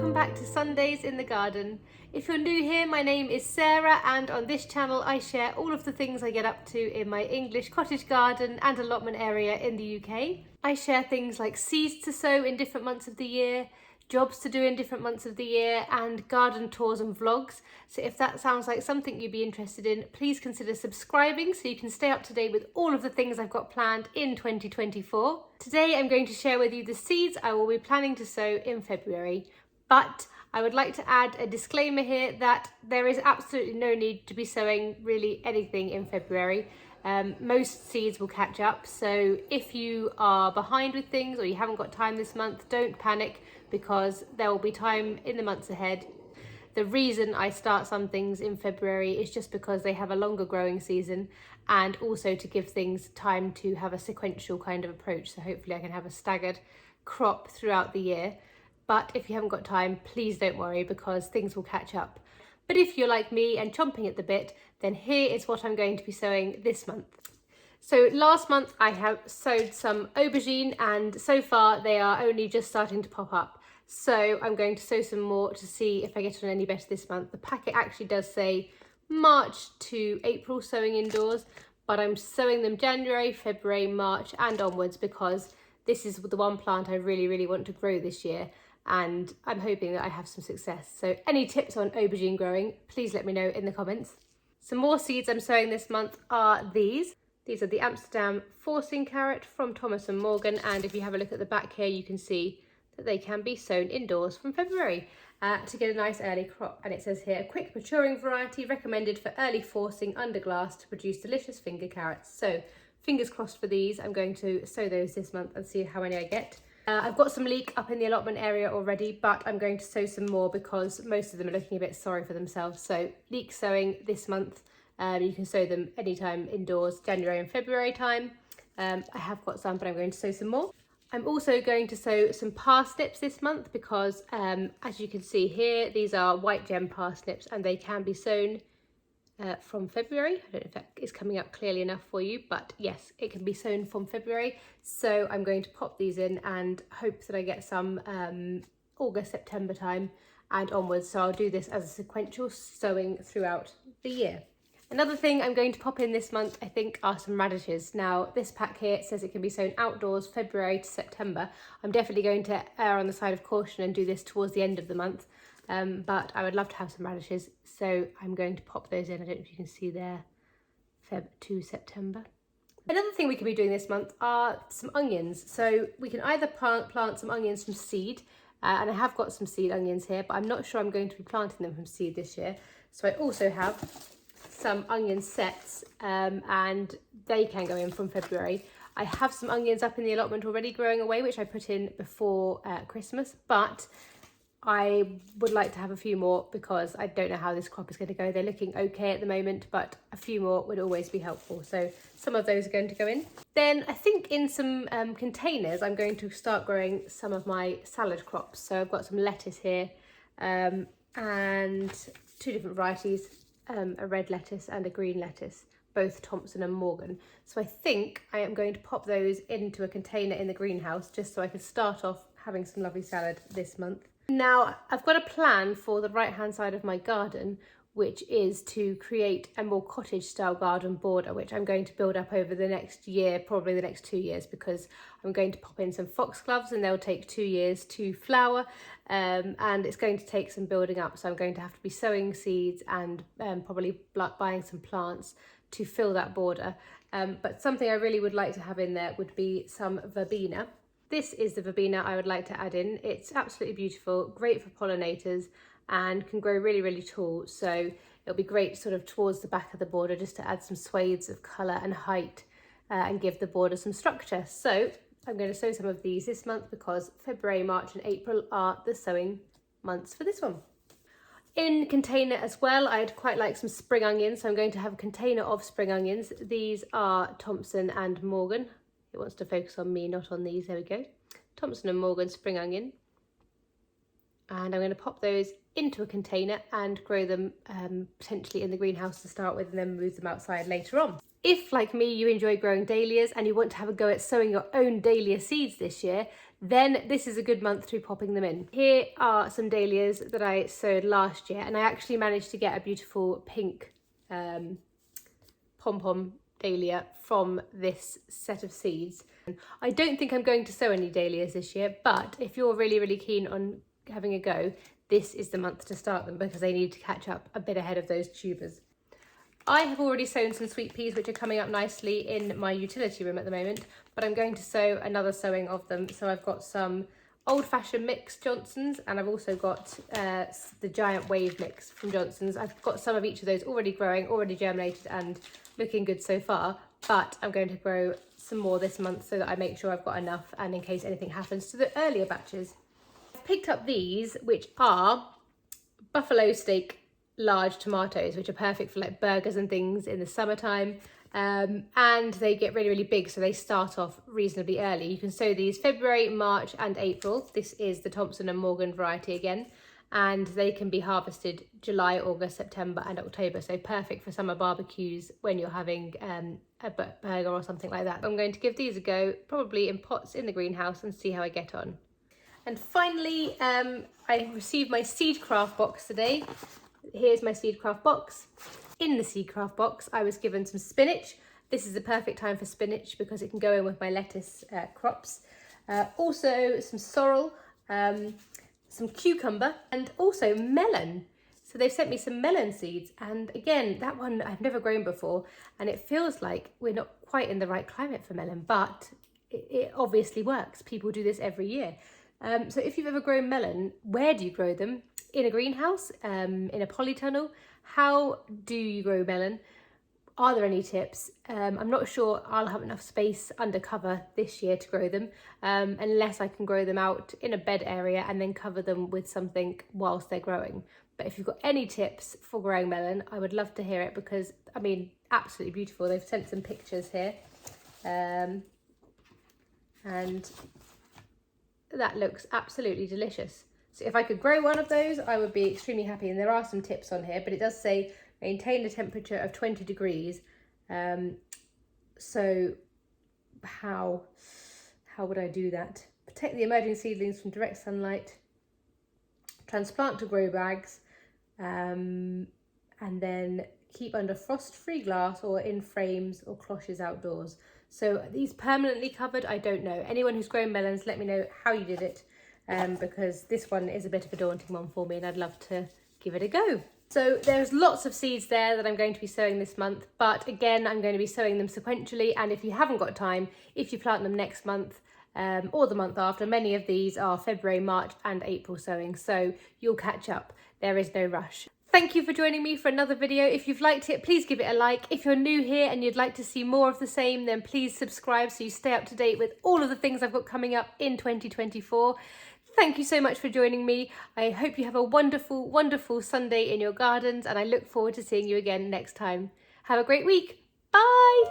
welcome back to Sundays in the Garden. If you're new here, my name is Sarah, and on this channel I share all of the things I get up to in my English cottage garden and allotment area in the UK. I share things like seeds to sow in different months of the year, jobs to do in different months of the year, and garden tours and vlogs. So if that sounds like something you'd be interested in, please consider subscribing so you can stay up to date with all of the things I've got planned in 2024. Today I'm going to share with you the seeds I will be planning to sow in February, but I would like to add a disclaimer here that there is absolutely no need to be sowing really anything in February. Most seeds will catch up, so if you are behind with things or you haven't got time this month, don't panic, because there will be time in the months ahead. The reason I start some things in February is just because they have a longer growing season, and also to give things time to have a sequential kind of approach, so hopefully I can have a staggered crop throughout the year. But if you haven't got time, please don't worry, because things will catch up. But if you're like me and chomping at the bit, then here is what I'm going to be sowing this month. So last month I have sowed some aubergine, and so far they are only just starting to pop up. So I'm going to sow some more to see if I get on any better this month. The packet actually does say March to April sowing indoors, but I'm sowing them January, February, March and onwards, because this is the one plant I really want to grow this year, and I'm hoping that I have some success. So any tips on aubergine growing, please let me know in the comments. Some more seeds I'm sowing this month are these. These are the Amsterdam forcing carrot from Thomas & Morgan, and if you have a look at the back here, you can see that they can be sown indoors from February to get a nice early crop. And it says here, a quick maturing variety recommended for early forcing under glass to produce delicious finger carrots. So fingers crossed for these. I'm going to sow those this month and see how many I get. I've got some leek up in the allotment area already, but I'm going to sow some more because most of them are looking a bit sorry for themselves. So leek sowing this month. You can sow them anytime indoors, January and February time. I have got some, but I'm going to sow some more. I'm also going to sow some parsnips this month because, as you can see here, these are white gem parsnips, and they can be sown from February. I don't know if that is coming up clearly enough for you, but yes, it can be sown from February. So I'm going to pop these in and hope that I get some August, September time and onwards. So I'll do this as a sequential sowing throughout the year. Another thing I'm going to pop in this month, I think, are some radishes. Now, this pack here says it can be sown outdoors February to September. I'm definitely going to err on the side of caution and do this towards the end of the month. But I would love to have some radishes, so I'm going to pop those in. I don't know if you can see there, Feb to September. Another thing we could be doing this month are some onions. So we can either plant some onions from seed, and I have got some seed onions here, but I'm not sure I'm going to be planting them from seed this year. So I also have some onion sets, and they can go in from February. I have some onions up in the allotment already growing away, which I put in before Christmas, but I would like to have a few more because I don't know how this crop is going to go. They're looking okay at the moment, but a few more would always be helpful. So some of those are going to go in. Then I think in some containers, I'm going to start growing some of my salad crops. So I've got some lettuce here, and two different varieties, a red lettuce and a green lettuce, both Thompson & Morgan. So I think I am going to pop those into a container in the greenhouse just so I can start off having some lovely salad this month. Now, I've got a plan for the right-hand side of my garden, which is to create a more cottage-style garden border, which I'm going to build up over the next year, probably the next 2 years, because I'm going to pop in some foxgloves and they'll take 2 years to flower, and it's going to take some building up. So I'm going to have to be sowing seeds and probably buying some plants to fill that border. But something I really would like to have in there would be some verbena. This is the verbena I would like to add in. It's absolutely beautiful, great for pollinators, and can grow really tall. So it'll be great sort of towards the back of the border just to add some swathes of colour and height and give the border some structure. So I'm going to sow some of these this month because February, March and April are the sowing months for this one. In container as well, I'd quite like some spring onions. So I'm going to have a container of spring onions. These are Thompson & Morgan. It wants to focus on me, not on these. There we go. Thompson & Morgan spring onion. And I'm going to pop those into a container and grow them potentially in the greenhouse to start with, and then move them outside later on. If, like me, you enjoy growing dahlias and you want to have a go at sowing your own dahlia seeds this year, then this is a good month to be popping them in. Here are some dahlias that I sowed last year, and I actually managed to get a beautiful pink pom-pom dahlia from this set of seeds. I don't think I'm going to sow any dahlias this year, but if you're really keen on having a go, this is the month to start them because they need to catch up a bit ahead of those tubers. I have already sown some sweet peas, which are coming up nicely in my utility room at the moment, but I'm going to sow another sowing of them. So I've got some old-fashioned mix Johnson's, and I've also got the giant wave mix from Johnson's. I've got some of each of those already growing, already germinated and looking good so far, but I'm going to grow some more this month so that I make sure I've got enough, and in case anything happens to the earlier batches. I've picked up these, which are buffalo steak large tomatoes, which are perfect for like burgers and things in the summertime, and they get really big, so they start off reasonably early. You can sow these February, March and April. This is the Thompson and Morgan variety again, and they can be harvested July, August, September and October, so perfect for summer barbecues when you're having a burger or something like that. I'm going to give these a go, probably in pots in the greenhouse, and see how I get on. And finally, I received my Seedcraft box today. Here's my Seedcraft box. In the Seedcraft box, I was given some spinach. This is the perfect time for spinach because it can go in with my lettuce crops. Also some sorrel, some cucumber, and also melon. So they've sent me some melon seeds, and again, that one I've never grown before, and it feels like we're not quite in the right climate for melon, but it obviously works. People do this every year. So if you've ever grown melon, where do you grow them? In a greenhouse, in a polytunnel? How do you grow melon? Are there any tips? I'm not sure I'll have enough space under cover this year to grow them, unless I can grow them out in a bed area and then cover them with something whilst they're growing. But if you've got any tips for growing melon, I would love to hear it because, I mean, absolutely beautiful. They've sent some pictures here. And that looks absolutely delicious. So if I could grow one of those, I would be extremely happy. And there are some tips on here, but it does say maintain a temperature of 20 degrees. So how would I do that? Protect the emerging seedlings from direct sunlight. Transplant to grow bags. And then keep under frost-free glass or in frames or cloches outdoors. So these permanently covered, I don't know. Anyone who's grown melons, let me know how you did it. Because this one is a bit of a daunting one for me and I'd love to give it a go. So there's lots of seeds there that I'm going to be sowing this month, but again, I'm going to be sowing them sequentially, and if you haven't got time, if you plant them next month or the month after, many of these are February, March and April sowing, so you'll catch up. There is no rush. Thank you for joining me for another video. If you've liked it, please give it a like. If you're new here and you'd like to see more of the same, then please subscribe so you stay up to date with all of the things I've got coming up in 2024. Thank you so much for joining me. I hope you have a wonderful Sunday in your gardens, and I look forward to seeing you again next time. Have a great week. Bye.